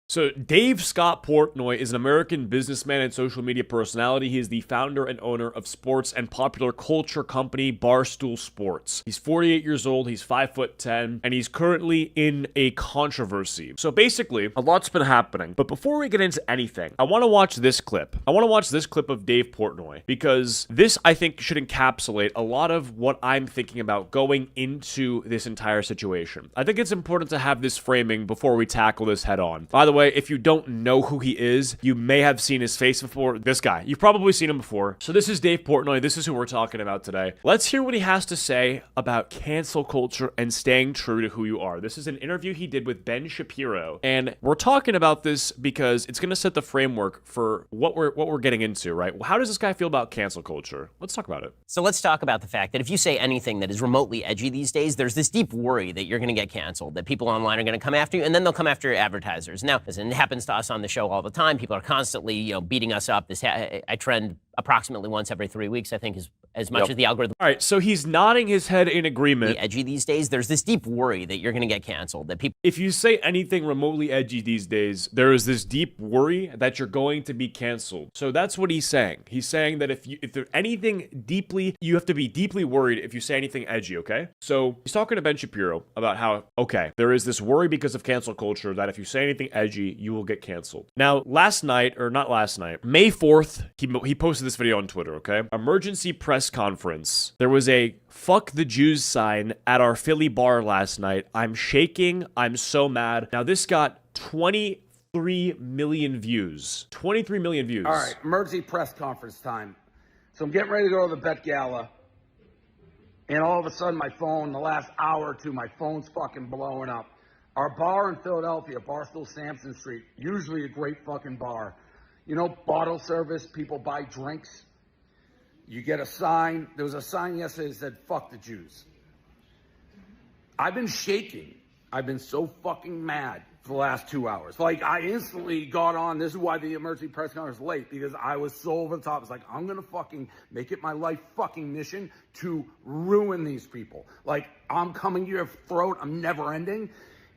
So Dave Scott Portnoy is an American businessman and social media personality. He is the founder and owner of sports and popular culture company Barstool Sports. He's 48 years old, he's 5'10", and he's currently in a controversy. So basically, a lot's been happening. But before we get into anything, I want to watch this clip. I want to watch this clip of Dave Portnoy because this, I think, should encapsulate a lot of what I'm thinking about going into this entire situation. I think it's important to have this framing before we tackle this head on. By the way, if you don't know who he is, you may have seen his face before. This guy, you've probably seen him before. So this is Dave Portnoy. This is who we're talking about today. Let's hear what he has to say about cancel culture and staying true to who you are. This is an interview he did with Ben Shapiro, and we're talking about this because it's going to set the framework for what we're getting into, right? How does this guy feel about cancel culture? Let's talk about it. So let's talk about the fact that if you say anything that is remotely edgy these days, there's this deep worry that you're going to get canceled, that people online are going to come after you, and then they'll come after your advertisers. Now, listen, it happens to us on the show all the time. People are constantly, beating us up. I trend approximately once every 3 weeks, I think, is as much as the algorithm. All right, so he's nodding his head in agreement. Edgy these days, there's this deep worry that you're going to get canceled. That people. If you say anything remotely edgy these days, there is this deep worry that you're going to be canceled. So that's what he's saying. He's saying that if there's anything deeply, you have to be deeply worried if you say anything edgy, okay? So he's talking to Ben Shapiro about how, okay, there is this worry because of cancel culture that if you say anything edgy, you will get canceled. Now, May 4th, he posted this video on Twitter, okay? Emergency press conference. There was a "fuck the Jews" sign at our Philly bar last night. I'm shaking. I'm so mad. Now, this got 23 million views. 23 million views. All right, emergency press conference time. So I'm getting ready to go to the Met Gala. And all of a sudden, my phone, the last hour or two, my phone's fucking blowing up. Our bar in Philadelphia, Barstool Sampson Street, usually a great fucking bar. Bottle service, people buy drinks. You get a sign. There was a sign yesterday that said, "Fuck the Jews." I've been shaking. I've been so fucking mad for the last 2 hours. I instantly got on. This is why the emergency press conference was late, because I was so over the top. It's like, I'm going to fucking make it my life fucking mission to ruin these people. I'm coming to your throat. I'm never ending.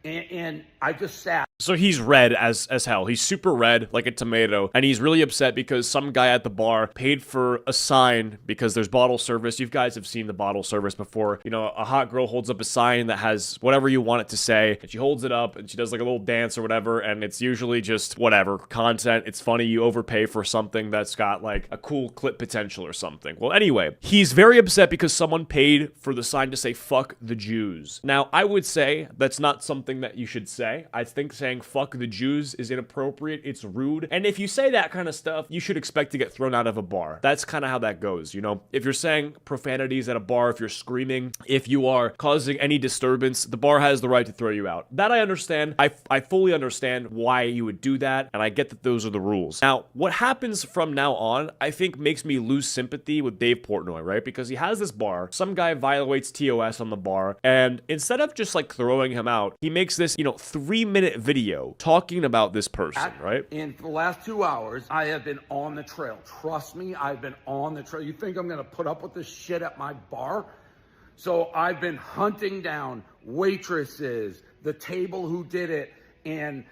And I just sat. So he's red as hell. He's super red, like a tomato, and he's really upset because some guy at the bar paid for a sign because there's bottle service. You guys have seen the bottle service before. A hot girl holds up a sign that has whatever you want it to say, and she holds it up, and she does like a little dance or whatever, and it's usually just whatever, content. It's funny. You overpay for something that's got like a cool clip potential or something. Well, anyway, he's very upset because someone paid for the sign to say "fuck the Jews." Now, I would say that's not something that you should say. I think saying "fuck the Jews" is inappropriate. It's rude. And if you say that kind of stuff, you should expect to get thrown out of a bar. That's kind of how that goes, If you're saying profanities at a bar, if you're screaming, if you are causing any disturbance, the bar has the right to throw you out. That I understand. I fully understand why you would do that, and I get that those are the rules. Now, what happens from now on, I think makes me lose sympathy with Dave Portnoy, right? Because he has this bar, some guy violates TOS on the bar, and instead of just throwing him out, he makes this, 3-minute video talking about this person, right? And for the last 2 hours, I have been on the trail. Trust me, I've been on the trail. You think I'm going to put up with this shit at my bar? So I've been hunting down waitresses, the table who did it, and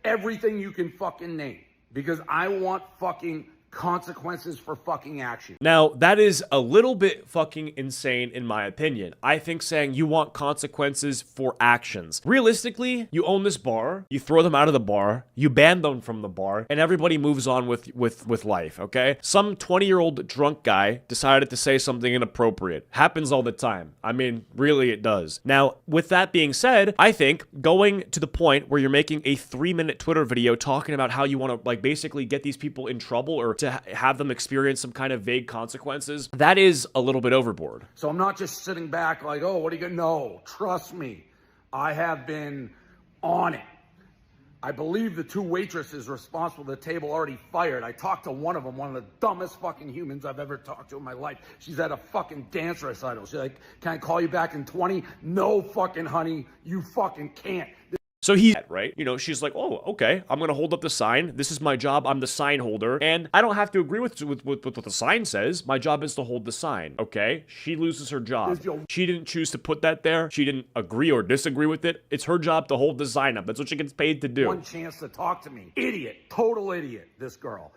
everything you can fucking name. Because I want fucking consequences for fucking action. Now, that is a little bit fucking insane in my opinion. I think saying you want consequences for actions. Realistically, you own this bar, you throw them out of the bar, you ban them from the bar, and everybody moves on with life, okay? Some 20-year-old drunk guy decided to say something inappropriate. Happens all the time. I mean, really it does. Now, with that being said, I think going to the point where you're making a 3-minute Twitter video talking about how you want to basically get these people in trouble or to have them experience some kind of vague consequences, that is a little bit overboard. So I'm not just sitting back like, oh, what are you going to know? Trust me, I have been on it. I believe the 2 waitresses responsible for the table already fired. I talked to one of them, one of the dumbest fucking humans I've ever talked to in my life. She's at a fucking dance recital. She's like, "Can I call you back in 20? No fucking honey, you fucking can't." So he's right. You know, she's like, oh, okay, I'm gonna hold up the sign. This is my job. I'm the sign holder, and I don't have to agree with what the sign says. My job is to hold the sign. Okay, she loses her job. She didn't choose to put that there. She didn't agree or disagree with it. It's her job to hold the sign up. That's what she gets paid to do. One chance to talk to me. Idiot. Total idiot, this girl.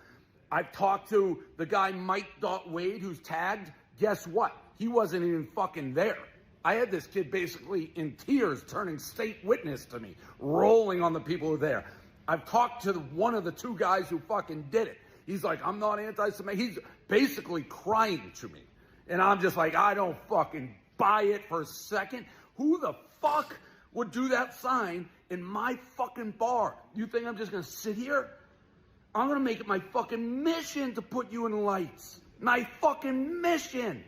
I've talked to the guy Mike Wade who's tagged. Guess what? He wasn't even fucking there. I had this kid basically in tears turning state witness to me, rolling on the people who were there. I've talked to one of the two guys who fucking did it. He's like, I'm not anti-Semitic. He's basically crying to me. And I'm just like, I don't fucking buy it for a second. Who the fuck would do that sign in my fucking bar? You think I'm just gonna sit here? I'm gonna make it my fucking mission to put you in lights. My fucking mission.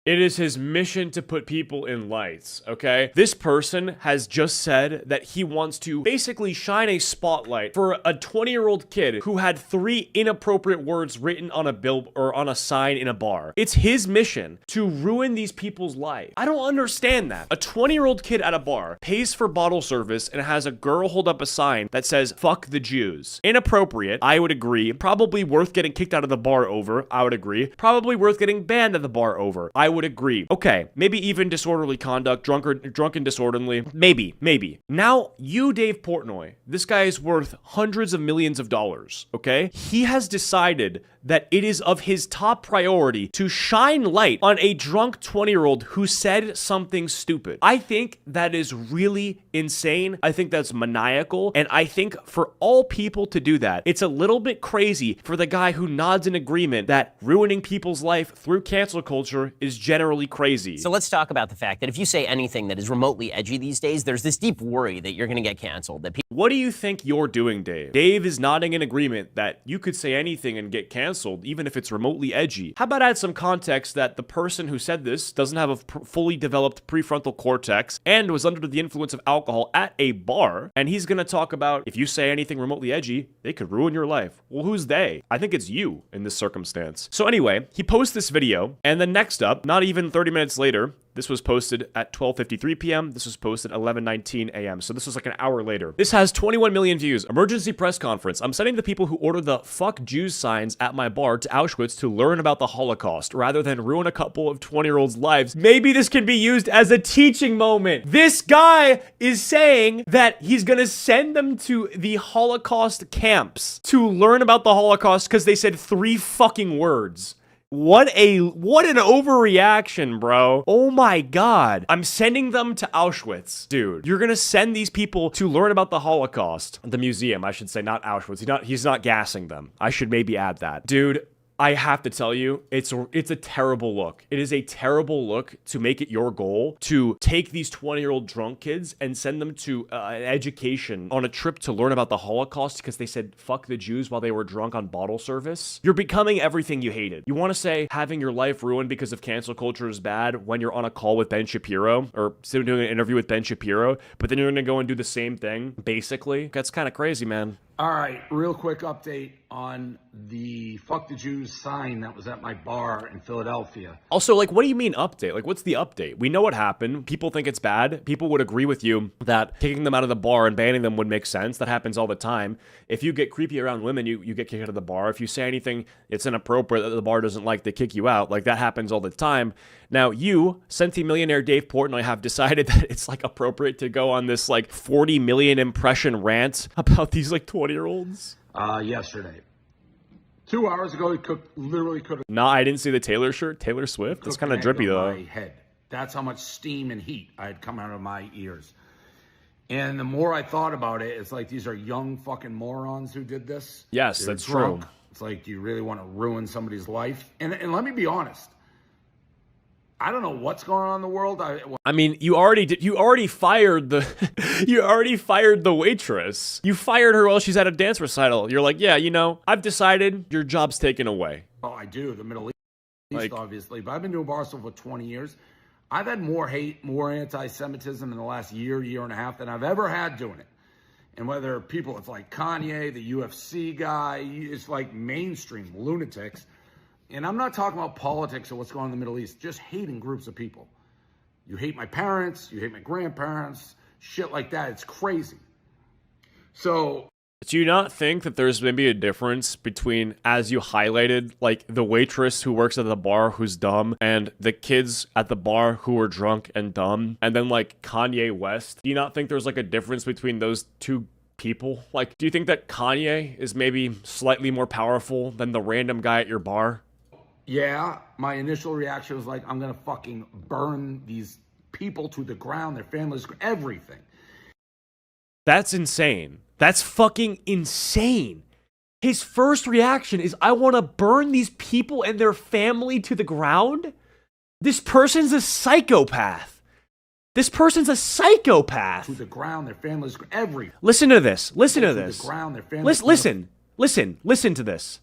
It is his mission to put people in lights, okay? This person has just said that he wants to basically shine a spotlight for a 20-year-old kid who had 3 inappropriate words written on a bill or on a sign in a bar. It's his mission to ruin these people's lives. I don't understand that. A 20-year-old kid at a bar pays for bottle service and has a girl hold up a sign that says, fuck the Jews. Inappropriate, I would agree. Probably worth getting kicked out of the bar over, I would agree. Probably worth getting banned at the bar over, I would agree. Okay, maybe even disorderly conduct, drunken disorderly, maybe. Now, you, Dave Portnoy, this guy is worth hundreds of millions of dollars, okay? He has decided that it is of his top priority to shine light on a drunk 20-year-old who said something stupid. I think that is really insane. I think that's maniacal. And I think for all people to do that, it's a little bit crazy for the guy who nods in agreement that ruining people's life through cancel culture is generally crazy. So let's talk about the fact that if you say anything that is remotely edgy these days, there's this deep worry that you're going to get canceled. That What do you think you're doing, Dave? Dave is nodding in agreement that you could say anything and get canceled, even if it's remotely edgy. How about add some context that the person who said this doesn't have a fully developed prefrontal cortex and was under the influence of alcohol at a bar, and he's gonna talk about if you say anything remotely edgy, they could ruin your life. Well, who's they? I think it's you in this circumstance. So anyway, he posts this video, and then next up, not even 30 minutes later, this was posted at 12:53 p.m. This was posted at 11:19 a.m. So this was like an hour later. This has 21 million views. Emergency press conference. I'm sending the people who ordered the fuck Jews signs at my bar to Auschwitz to learn about the Holocaust rather than ruin a couple of 20-year-olds' lives. Maybe this can be used as a teaching moment. This guy is saying that he's gonna send them to the Holocaust camps to learn about the Holocaust because they said 3 fucking words. What an overreaction, bro. Oh my God. I'm sending them to Auschwitz. Dude, you're gonna send these people to learn about the Holocaust. The museum, I should say, not Auschwitz. He's not gassing them. I should maybe add that. Dude, I have to tell you, it's a terrible look. It is a terrible look to make it your goal to take these 20-year-old drunk kids and send them to an education on a trip to learn about the Holocaust because they said fuck the Jews while they were drunk on bottle service. You're becoming everything you hated. You want to say having your life ruined because of cancel culture is bad when you're on a call with Ben Shapiro or doing an interview with Ben Shapiro, but then you're going to go and do the same thing, basically? That's kind of crazy, man. All right, real quick update on the fuck the Jews sign that was at my bar in Philadelphia. Also, like, what do you mean update? Like, what's the update? We know what happened. People think it's bad. People would agree with you that kicking them out of the bar and banning them would make sense. That happens all the time. If you get creepy around women, you get kicked out of the bar. If you say anything it's inappropriate that the bar doesn't like, they kick you out. Like, that happens all the time. Now, you, centimillionaire Dave Portnoy, have decided that it's, like, appropriate to go on this, like, 40 million impression rant about these, like, 20-year-olds? Yesterday. 2 hours ago, he literally could have... Nah, I didn't see the Taylor shirt. Taylor Swift? That's kind of drippy, though. My head. That's how much steam and heat I had come out of my ears. And the more I thought about it, it's like these are young fucking morons who did this. Yes, They're that's drunk. true. It's like, do you really want to ruin somebody's life? And let me be honest. I don't know what's going on in the world. I mean, you already fired the waitress. You fired her while she's at a dance recital. You're like, yeah, you know, I've decided your job's taken away. Oh, I do. The Middle East, Like, obviously. But I've been doing Barstool for 20 years. I've had more hate, more anti-Semitism in the last year and a half than I've ever had doing it. And whether people, it's like Kanye, the UFC guy, it's like mainstream lunatics. And I'm not talking about politics or what's going on in the Middle East, just hating groups of people. You hate my parents, you hate my grandparents, shit like that. It's crazy. So do you not think that there's maybe a difference between, as you highlighted, like the waitress who works at the bar who's dumb and the kids at the bar who are drunk and dumb, and then like Kanye West? Do you not think there's like a difference between those two people? Like, do you think that Kanye is maybe slightly more powerful than the random guy at your bar? yeah, my initial reaction was like, I'm gonna fucking burn these people to the ground, their families, everything. That's insane. That's fucking insane. His first reaction is, I want to burn these people and their family to the ground? This person's a psychopath. This person's a psychopath. To the ground, their families, everything. Listen to this. Listen to this. The ground, their families. Listen to this.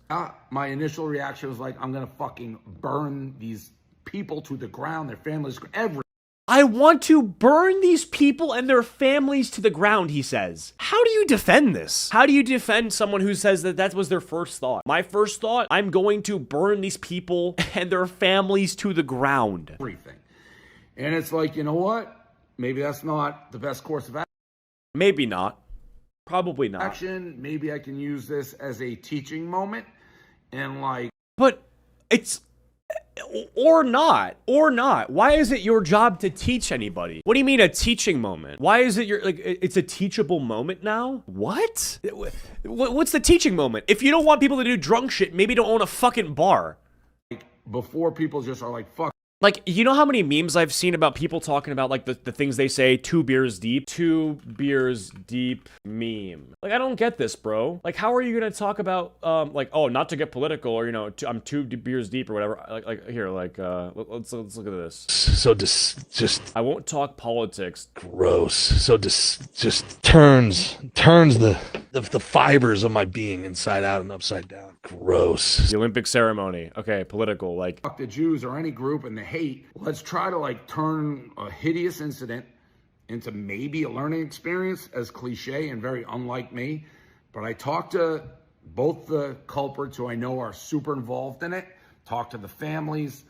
My initial reaction was like, I'm gonna fucking burn these people to the ground, their families, everything. I want to burn these people and their families to the ground, he says. How do you defend this? How do you defend someone who says that that was their first thought? My first thought, I'm going to burn these people and their families to the ground. Everything. And it's like, you know what? Maybe that's not the best course of action. Maybe not. Probably not. Maybe I can use this as a teaching moment and like... But it's... Or not. Why is it your job to teach anybody? What do you mean a teaching moment? Why is it it's a teachable moment now? What? What's the teaching moment? If you don't want people to do drunk shit, maybe don't own a fucking bar. Before people just are like, fuck. Like, you know how many memes I've seen about people talking about, like, the things they say, 2 beers deep? 2 beers deep meme. Like, I don't get this, bro. Like, how are you gonna talk about, like, oh, not to get political, or, you know, I'm 2 beers deep, or whatever. Let's look at this. So just I won't talk politics. Gross. So just turns the fibers of my being inside out and upside down. Gross. The Olympic ceremony. Okay, political, like. Fuck the Jews or any group and the hate. Let's try to like turn a hideous incident into maybe a learning experience, as cliche and very unlike me. But I talked to both the culprits who I know are super involved in it, talked to the families.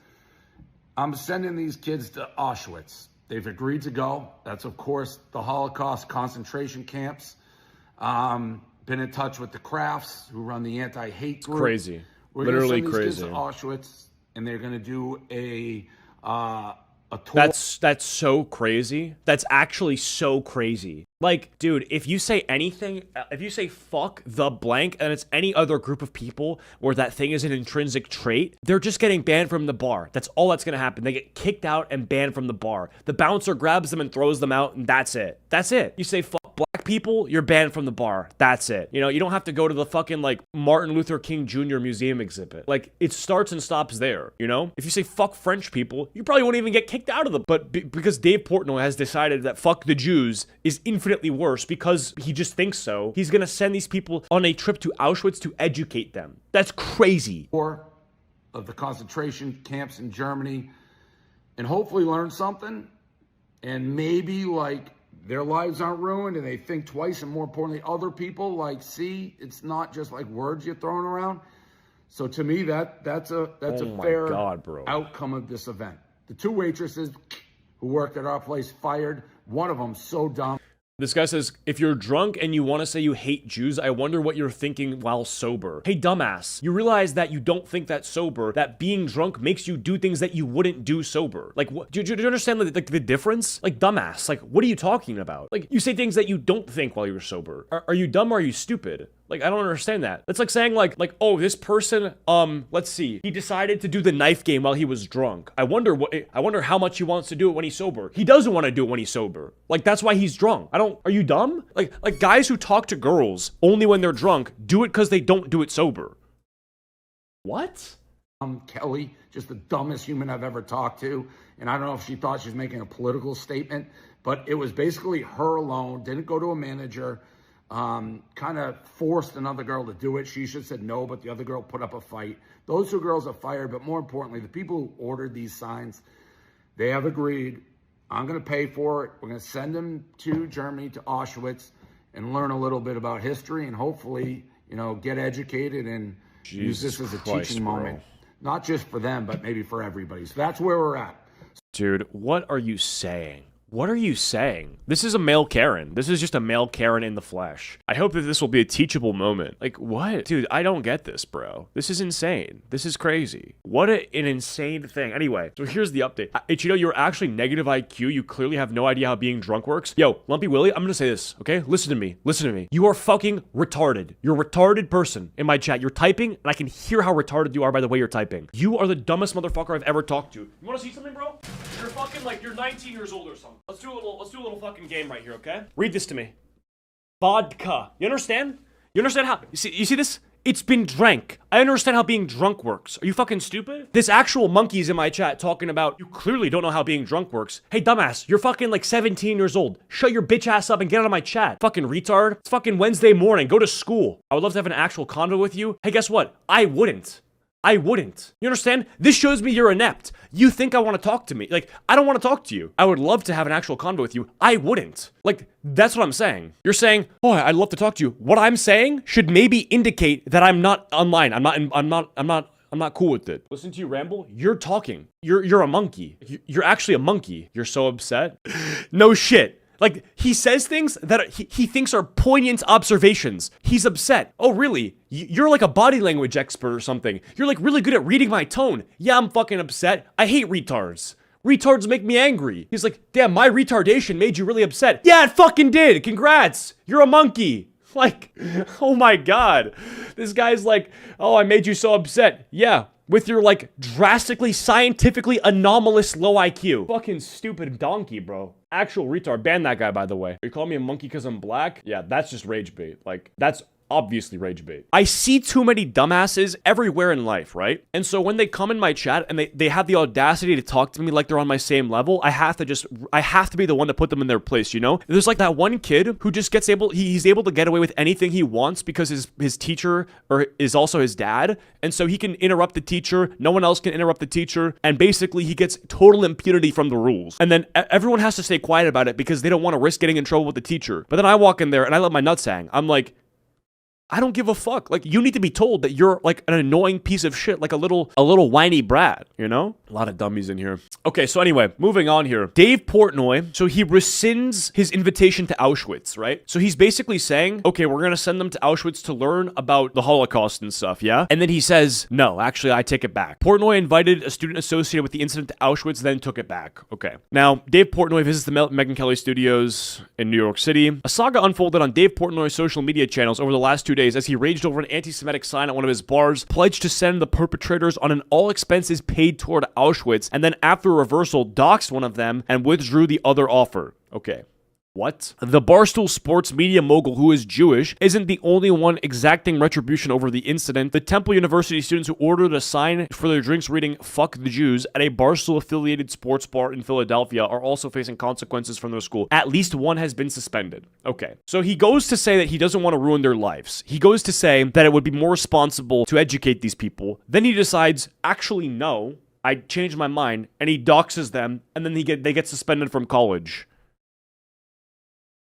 I'm sending these kids to Auschwitz. They've agreed to go. That's, of course, the Holocaust concentration camps. Been in touch with the Crafts, who run the anti-hate group. Crazy. We're Literally gonna send these crazy. kids to Auschwitz, and they're going to do a tour. That's so crazy. That's actually so crazy. Like, dude, if you say anything, if you say fuck the blank and it's any other group of people where that thing is an intrinsic trait, they're just getting banned from the bar. That's all that's gonna happen. They get kicked out and banned from the bar. The bouncer grabs them and throws them out, and that's it. That's it. You say fuck black people, you're banned from the bar. That's it. You know, you don't have to go to the fucking, like, Martin Luther King Jr. museum exhibit. Like, it starts and stops there, you know? If you say fuck French people, you probably won't even get kicked out of the... But because Dave Portnoy has decided that fuck the Jews is infinitely worse because he just thinks so, he's gonna send these people on a trip to Auschwitz to educate them. That's crazy. Tour of the concentration camps in Germany and hopefully learn something, and maybe, like, their lives aren't ruined and they think twice, and more importantly, other people, like, see, it's not just like words you're throwing around. So to me, that's a fair outcome of this event. The 2 waitresses who worked at our place fired. One of them so dumb. This guy says, if you're drunk and you want to say you hate Jews, I wonder what you're thinking while sober. Hey, dumbass, you realize that you don't think that sober, that being drunk makes you do things that you wouldn't do sober. Like, what, do you understand the difference? Like, dumbass, like, what are you talking about? Like, you say things that you don't think while you're sober. Are you dumb or are you stupid? Like, I don't understand that. That's like saying like, oh, this person, let's see, he decided to do the knife game while he was drunk. I wonder how much he wants to do it when he's sober. He doesn't want to do it when he's sober. Like, that's why he's drunk. Are you dumb? Like guys who talk to girls only when they're drunk do it because they don't do it sober. What? Kelly, just the dumbest human I've ever talked to. And I don't know if she thought she was making a political statement, but it was basically her alone, didn't go to a manager. Kind of forced another girl to do it. She should have said no, but the other girl put up a fight. Those 2 girls are fired, but more importantly, the people who ordered these signs, they have agreed. I'm going to pay for it. We're going to send them to Germany, to Auschwitz, and learn a little bit about history, and hopefully, you know, get educated and use this as a teaching moment. Not just for them, but maybe for everybody. So that's where we're at. Dude, what are you saying? What are you saying? This is a male Karen. This is just a male Karen in the flesh. I hope that this will be a teachable moment. Like, what? Dude, I don't get this, bro. This is insane. This is crazy. What an insane thing. Anyway, so here's the update. Acheeto, you're actually negative IQ. You clearly have no idea how being drunk works. Yo, Lumpy Willie, I'm gonna say this, okay? Listen to me. Listen to me. You are fucking retarded. You're a retarded person in my chat. You're typing, and I can hear how retarded you are by the way you're typing. You are the dumbest motherfucker I've ever talked to. You wanna see something, bro? You're fucking like, you're 19 years old or something. Let's do a little fucking game right here, okay? Read this to me. Vodka. You understand? You understand how, you see this? It's been drank. I understand how being drunk works. Are you fucking stupid? This actual monkey's in my chat talking about, you clearly don't know how being drunk works. Hey, dumbass, you're fucking like 17 years old. Shut your bitch ass up and get out of my chat. Fucking retard. It's fucking Wednesday morning. Go to school. I would love to have an actual convo with you. Hey, guess what? I wouldn't. You understand? This shows me you're inept. You think I want to talk to me. Like, I don't want to talk to you. I would love to have an actual convo with you. I wouldn't. Like, that's what I'm saying. You're saying, oh, I'd love to talk to you. What I'm saying should maybe indicate that I'm not online. I'm not cool with it. Listen to you ramble. You're talking. You're a monkey. You're actually a monkey. You're so upset. No shit. Like, he says things that he thinks are poignant observations. He's upset. Oh, really? You're like a body language expert or something. You're like really good at reading my tone. Yeah, I'm fucking upset. I hate retards. Retards make me angry. He's like, damn, my retardation made you really upset. Yeah, it fucking did. Congrats. You're a monkey. Like, oh my God. This guy's like, oh, I made you so upset. Yeah. With your, like, drastically, scientifically anomalous low IQ. Fucking stupid donkey, bro. Actual retard. Ban that guy, by the way. You call me a monkey because I'm black? Yeah, that's just rage bait. Like, that's obviously rage bait. I see too many dumbasses everywhere in life, right? And so when they come in my chat and they have the audacity to talk to me like they're on my same level, I have to be the one to put them in their place, you know? There's like that one kid who just he's able to get away with anything he wants because his teacher is also his dad. And so he can interrupt the teacher. No one else can interrupt the teacher. And basically he gets total impunity from the rules. And then everyone has to stay quiet about it because they don't want to risk getting in trouble with the teacher. But then I walk in there and I let my nuts hang. I'm like, I don't give a fuck. Like, you need to be told that you're like an annoying piece of shit, like a little whiny brat, you know? A lot of dummies in here. Okay, so anyway, moving on here. Dave Portnoy, so he rescinds his invitation to Auschwitz, right? So he's basically saying, okay, we're gonna send them to Auschwitz to learn about the Holocaust and stuff, yeah? And then he says, no, actually, I take it back. Portnoy invited a student associated with the incident to Auschwitz, then took it back. Okay. Now, Dave Portnoy visits the Megyn Kelly studios in New York City. A saga unfolded on Dave Portnoy's social media channels over the last 2 days as he raged over an anti-Semitic sign at one of his bars, pledged to send the perpetrators on an all-expenses paid tour to Auschwitz, and then after a reversal, doxed one of them and withdrew the other offer. Okay. What? The Barstool Sports media mogul, who is Jewish, isn't the only one exacting retribution over the incident. The Temple University students who ordered a sign for their drinks reading "Fuck the Jews" at a Barstool-affiliated sports bar in Philadelphia are also facing consequences from their school. At least one has been suspended. Okay. So he goes to say that he doesn't want to ruin their lives. He goes to say that it would be more responsible to educate these people. Then he decides, actually, no, I changed my mind, and he doxes them, and then they get suspended from college.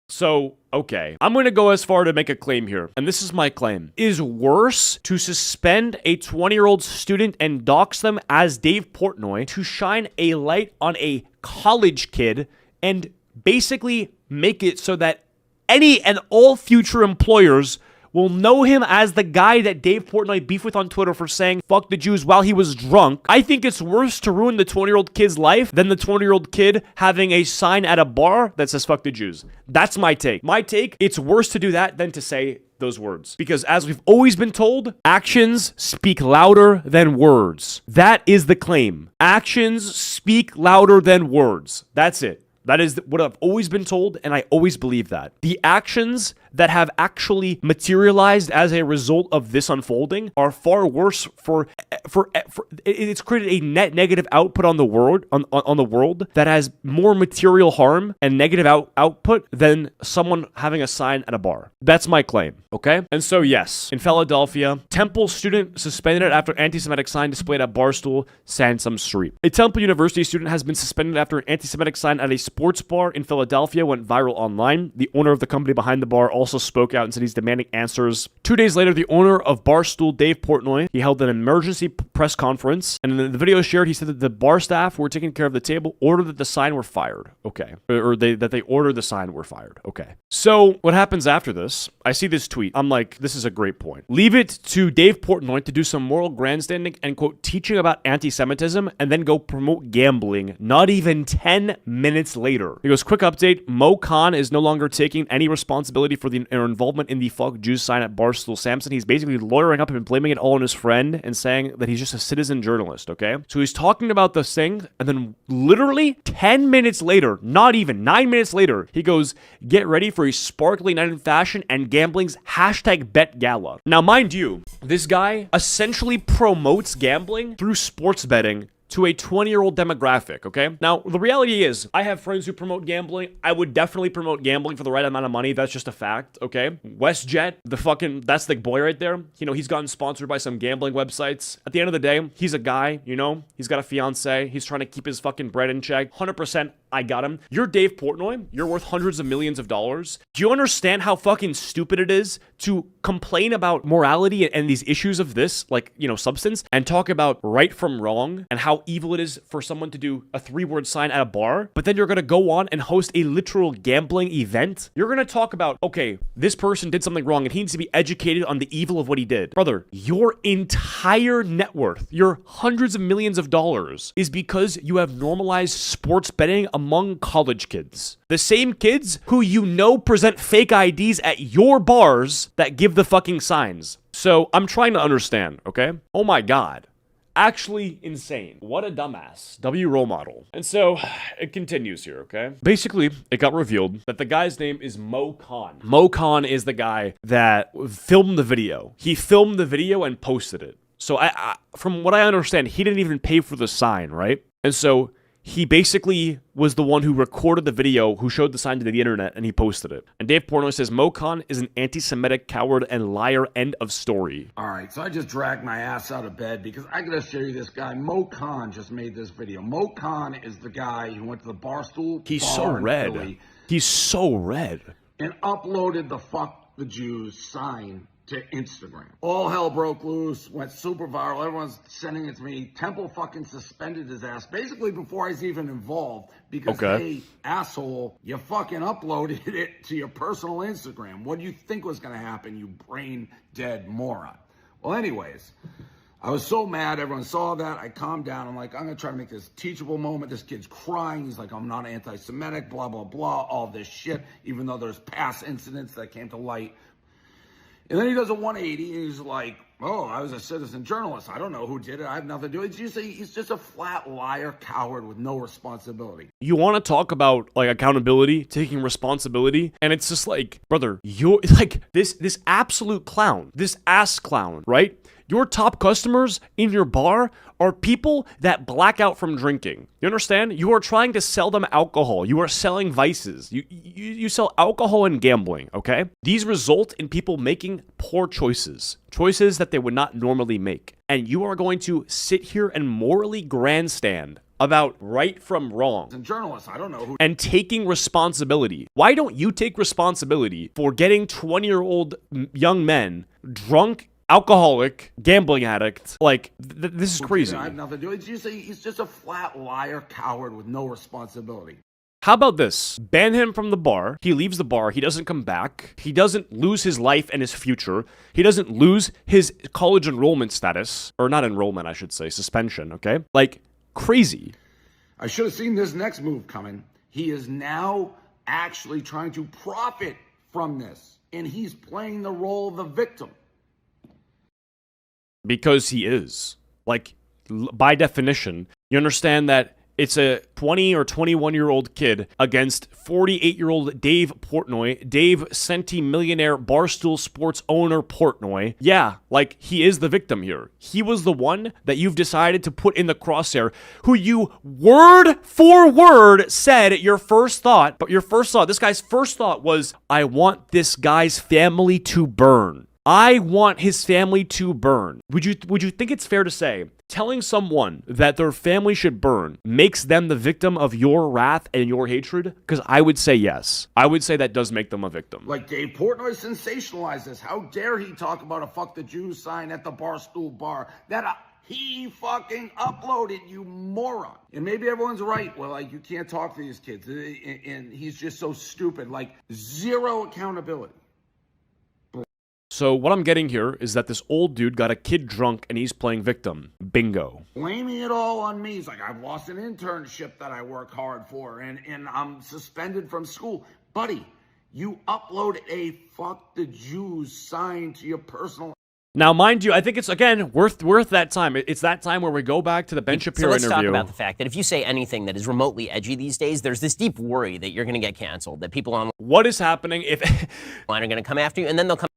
So, okay, I'm going to go as far to make a claim here, and this is my claim. It is worse to suspend a 20-year-old student and dox them as Dave Portnoy to shine a light on a college kid and basically make it so that any and all future employers will know him as the guy that Dave Portnoy beefed with on Twitter for saying "fuck the Jews" while he was drunk. I think it's worse to ruin the 20-year-old kid's life than the 20-year-old kid having a sign at a bar that says "fuck the Jews." That's my take. My take, it's worse to do that than to say those words. Because as we've always been told, actions speak louder than words. That is the claim. Actions speak louder than words. That's it. That is what I've always been told, and I always believe that. The actions that have actually materialized as a result of this unfolding are far worse for it's created a net negative output on the world on the world that has more material harm and negative output than someone having a sign at a bar. That's my claim, okay? And so yes, in Philadelphia, Temple student suspended after anti-Semitic sign displayed at Barstool Sansom Street. A Temple University student has been suspended after an anti-Semitic sign at a sports bar in Philadelphia went viral online. The owner of the company behind the bar also also spoke out and said he's demanding answers. 2 days later, the owner of Barstool, Dave Portnoy, he held an emergency press conference, and in the video shared, he said that the bar staff who were taking care of the table ordered that the sign were fired. Okay. Or that they ordered the sign were fired. Okay. So what happens after this? I see this tweet. I'm like, this is a great point. Leave it to Dave Portnoy to do some moral grandstanding and, quote, teaching about anti-Semitism and then go promote gambling not even 10 minutes later. He goes, quick update. Mo Khan is no longer taking any responsibility for their involvement in the fuck Jews sign at Barstool Samson. He's basically lawyering up and blaming it all on his friend and saying that he's just a citizen journalist, okay? So he's talking about this thing, and then literally 10 minutes later, not even 9 minutes later, he goes, get ready for a sparkly night in fashion and gambling's hashtag bet gala. Now, mind you, this guy essentially promotes gambling through sports betting to a 20-year-old demographic, okay? Now, the reality is, I have friends who promote gambling. I would definitely promote gambling for the right amount of money. That's just a fact, okay? WestJet, that's the boy right there. You know, he's gotten sponsored by some gambling websites. At the end of the day, he's a guy, you know? He's got a fiance. He's trying to keep his fucking bread in check. 100%, I got him. You're Dave Portnoy. You're worth hundreds of millions of dollars. Do you understand how fucking stupid it is to complain about morality and these issues of this, like, you know, substance, and talk about right from wrong and how evil it is for someone to do a 3-word sign at a bar, but then you're going to go on and host a literal gambling event? You're going to talk about, okay, this person did something wrong and he needs to be educated on the evil of what he did. Brother, your entire net worth, your hundreds of millions of dollars, is because you have normalized sports betting among college kids. The same kids who you know present fake IDs at your bars that give the fucking signs. So I'm trying to understand, okay? Oh my God. Actually insane. What a dumbass. W role model. And so it continues here, okay? Basically, it got revealed that the guy's name is Mo Khan. Mo Khan is the guy that filmed the video. He filmed the video and posted it. So I from what I understand, he didn't even pay for the sign, right? And so he basically was the one who recorded the video, who showed the sign to the internet, and he posted it. And Dave Portnoy says, Mo Khan is an anti-Semitic coward and liar, end of story. All right, so I just dragged my ass out of bed because I gotta show you this guy. Mo Khan just made this video. Mo Khan is the guy who went to the Barstool He's bar so in red. Philly He's so red. and uploaded the fuck the Jews sign to Instagram. All hell broke loose, went super viral. Everyone's sending it to me. Temple fucking suspended his ass basically before I was even involved because, hey, asshole, you fucking uploaded it to your personal Instagram. What do you think was going to happen, you brain dead moron? Well, anyways, I was so mad. Everyone saw that. I calmed down. I'm like, I'm going to try to make this teachable moment. This kid's crying. He's like, I'm not anti-Semitic, blah, blah, blah, all this shit, even though there's past incidents that came to light. And then he does a 180, and he's like, oh, I was a citizen journalist. I don't know who did it. I have nothing to do with it. He's just a flat liar, coward with no responsibility. You want to talk about, like, accountability, taking responsibility, and it's just like, brother, you're, like, this absolute clown, this ass clown, right? Your top customers in your bar are people that black out from drinking. You understand? You are trying to sell them alcohol. You are selling vices. You sell alcohol and gambling, okay? These result in people making poor choices. Choices that they would not normally make. And you are going to sit here and morally grandstand about right from wrong. And journalists, I don't know who. And taking responsibility. Why don't you take responsibility for getting 20-year-old young men drunk, alcoholic, gambling addict? Like, this is crazy. I have nothing to do with it. He's just a flat liar, coward with no responsibility. How about this? Ban him from the bar. He leaves the bar. He doesn't come back. He doesn't lose his life and his future. He doesn't lose his college enrollment status. Or not enrollment, I should say. Suspension, okay? Like, crazy. I should have seen this next move coming. He is now actually trying to profit from this. And he's playing the role of the victim. Because he is. Like, by definition, you understand that it's a 20 or 21-year-old kid against 48-year-old Dave Portnoy, Dave centimillionaire Barstool Sports owner Portnoy. Yeah, like, he is the victim here. He was the one that you've decided to put in the crosshair, who you word for word said your first thought, this guy's first thought was, I want this guy's family to burn. I want his family to burn. Would you think it's fair to say Telling someone that their family should burn makes them the victim of your wrath and your hatred? Because I would say yes. I would say that does make them a victim. Like Dave Portnoy sensationalized this. How dare he talk about a "fuck the Jews" sign at the Barstool bar that he fucking uploaded, you moron. And maybe everyone's right. Well, like, you can't talk to these kids. And he's just so stupid. Like, zero accountability. So what I'm getting here is that this old dude got a kid drunk and he's playing victim. Bingo. Blaming it all on me. He's like, I've lost an internship that I work hard for, and I'm suspended from school. Buddy, you upload a "fuck the Jews" sign to your personal. Now, mind you, I think it's, again, worth that time. It's that time where we go back to the Ben Shapiro interview. So let's talk about the fact that if you say anything that is remotely edgy these days, there's this deep worry that you're going to get canceled, that people online What is happening if are going to come after you, and then they'll come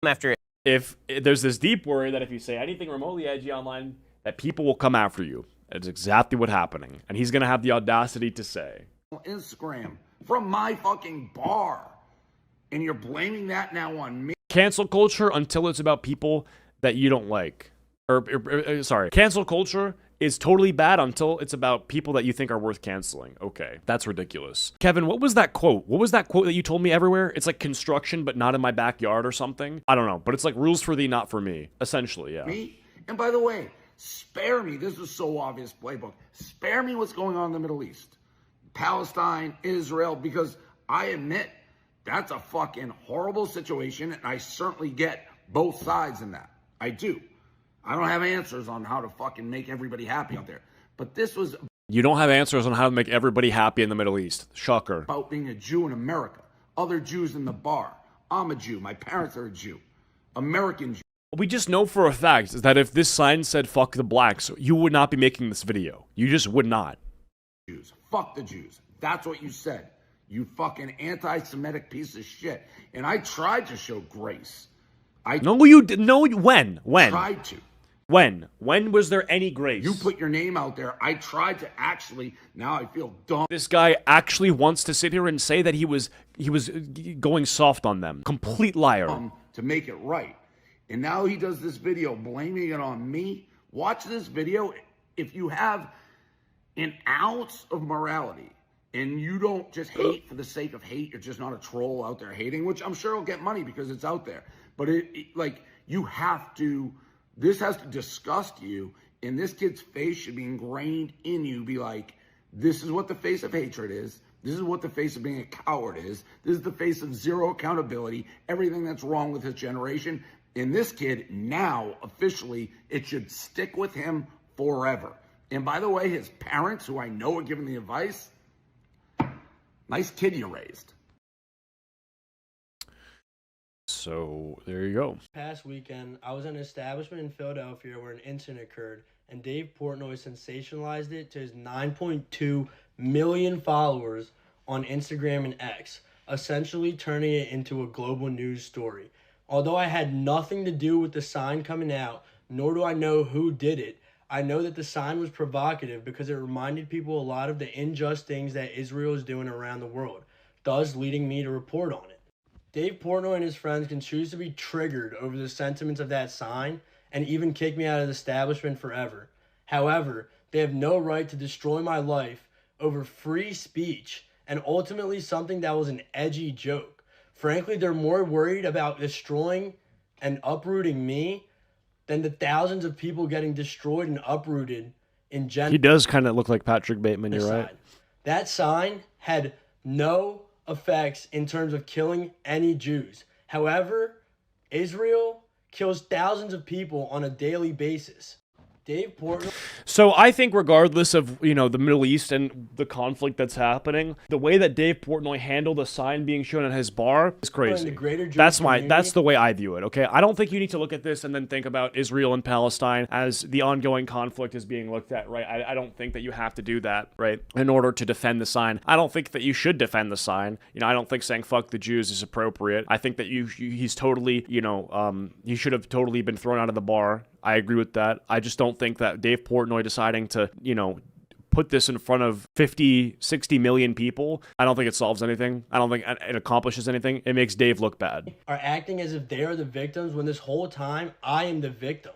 after if there's this deep worry that if you say anything remotely edgy online, that people will come after you. That's exactly what's happening. And he's going to have the audacity to say. Instagram from my fucking bar. And you're blaming that now on me. Cancel culture until it's about people that you don't like. Sorry. Cancel culture is totally bad until it's about people that you think are worth canceling. Okay, that's ridiculous. Kevin, what was that quote? What was that quote that you told me everywhere? It's like construction, but not in my backyard or something. I don't know, but it's like rules for thee, not for me. Essentially, yeah. Me? And by the way, spare me. This is so obvious playbook. Spare me what's going on in the Middle East. Palestine, Israel, because I admit that's a fucking horrible situation, and I certainly get both sides in that. I do. I don't have answers on how to fucking make everybody happy out there. But this was You don't have answers on how to make everybody happy in the Middle East. Shocker. about being a Jew in America. Other Jews in the bar. I'm a Jew. My parents are a Jew. American Jew. We just know for a fact that if this sign said fuck the blacks, you would not be making this video. You just would not. Jews. Fuck the Jews. That's what you said. You fucking anti-Semitic piece of shit. And I tried to show grace. No, you did. No, when? Tried to. When was there any grace? You put your name out there. I tried to actually. Now I feel dumb. This guy actually wants to sit here and say that he was going soft on them. Complete liar. To make it right. And now he does this video blaming it on me. Watch this video. If you have an ounce of morality and you don't just hate for the sake of hate, you're just not a troll out there hating, which I'm sure will get money because it's out there. But like, you have to, this has to disgust you, and this kid's face should be ingrained in you. Be like, this is what the face of hatred is. This is what the face of being a coward is. This is the face of zero accountability, everything that's wrong with his generation. And this kid, now, officially, it should stick with him forever. And by the way, his parents, who I know are giving the advice, nice kid you raised. So, there you go. Past weekend, I was at an establishment in Philadelphia where an incident occurred, and Dave Portnoy sensationalized it to his 9.2 million followers on Instagram and X, essentially turning it into a global news story. Although I had nothing to do with the sign coming out, nor do I know who did it, I know that the sign was provocative because it reminded people a lot of the unjust things that Israel is doing around the world, thus leading me to report on it. Dave Portnoy and his friends can choose to be triggered over the sentiments of that sign and even kick me out of the establishment forever. However, they have no right to destroy my life over free speech and ultimately something that was an edgy joke. Frankly, they're more worried about destroying and uprooting me than the thousands of people getting destroyed and uprooted in general. He does kind of look like Patrick Bateman, you're right. That sign had no effects in terms of killing any Jews. However, Israel kills thousands of people on a daily basis. Dave Portnoy. So I think regardless of, the Middle East and the conflict that's happening, the way that Dave Portnoy handled a sign being shown at his bar is crazy. That's the way I view it, okay? I don't think you need to look at this and then think about Israel and Palestine as the ongoing conflict is being looked at, right? I don't think that you have to do that, right? In order to defend the sign. I don't think that you should defend the sign. I don't think saying fuck the Jews is appropriate. I think that he's totally, he should have totally been thrown out of the bar. I agree with that. I just don't think that Dave Portnoy deciding to, put this in front of 50, 60 million people, I don't think it solves anything. I don't think it accomplishes anything. It makes Dave look bad. Are acting as if they are the victims when this whole time I am the victim.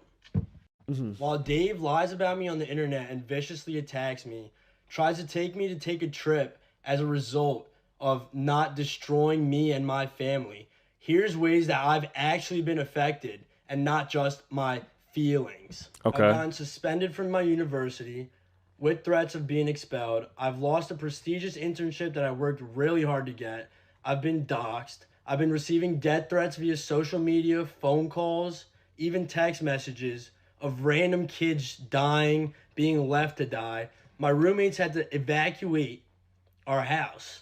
While Dave lies about me on the internet and viciously attacks me, tries to take me to take a trip as a result of not destroying me and my family, here's ways that I've actually been affected and not just my feelings. Okay. I've gotten suspended from my university with threats of being expelled. I've lost a prestigious internship that I worked really hard to get. I've been doxxed. I've been receiving death threats via social media, phone calls, even text messages of random kids dying, being left to die. My roommates had to evacuate our house.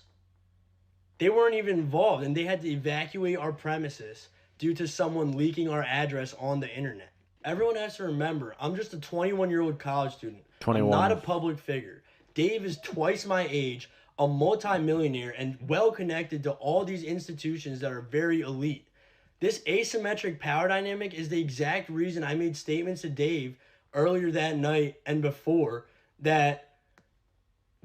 They weren't even involved, and they had to evacuate our premises due to someone leaking our address on the internet. Everyone has to remember, I'm just a 21-year-old college student. 21. I'm not a public figure. Dave is twice my age, a multi-millionaire, and well-connected to all these institutions that are very elite. This asymmetric power dynamic is the exact reason I made statements to Dave earlier that night and before that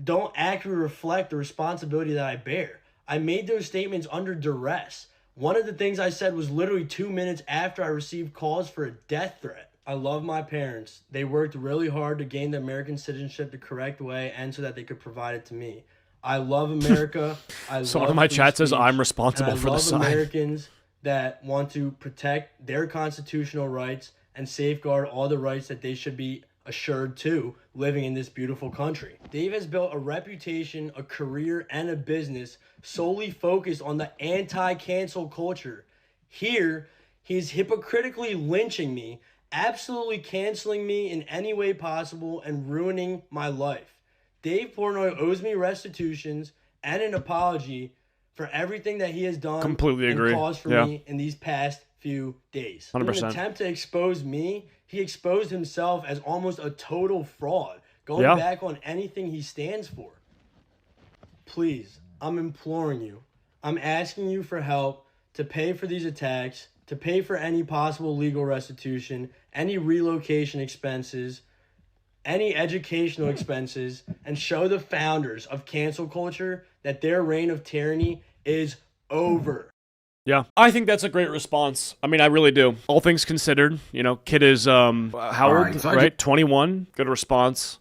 don't accurately reflect the responsibility that I bear. I made those statements under duress. One of the things I said was literally 2 minutes after I received calls for a death threat. I love my parents. They worked really hard to gain the American citizenship the correct way and so that they could provide it to me. I love America. So one of my chat says I'm responsible and for the I love sign. Americans that want to protect their constitutional rights and safeguard all the rights that they should be assured to living in this beautiful country. Dave has built a reputation, a career, and a business solely focused on the anti-cancel culture. Here, he's hypocritically lynching me, absolutely canceling me in any way possible, and ruining my life. Dave Portnoy owes me restitutions and an apology for everything that he has done Completely agree. and caused for Yeah. me in these past few days. 100%. In an attempt to expose me, he exposed himself as almost a total fraud, going Yeah. back on anything he stands for. Please, I'm imploring you. I'm asking you for help to pay for these attacks, to pay for any possible legal restitution, any relocation expenses, any educational expenses, and show the founders of cancel culture that their reign of tyranny is over. Yeah, I think that's a great response. I mean, I really do. All things considered, you know, kid is how old, right, so I right? 21. Good response.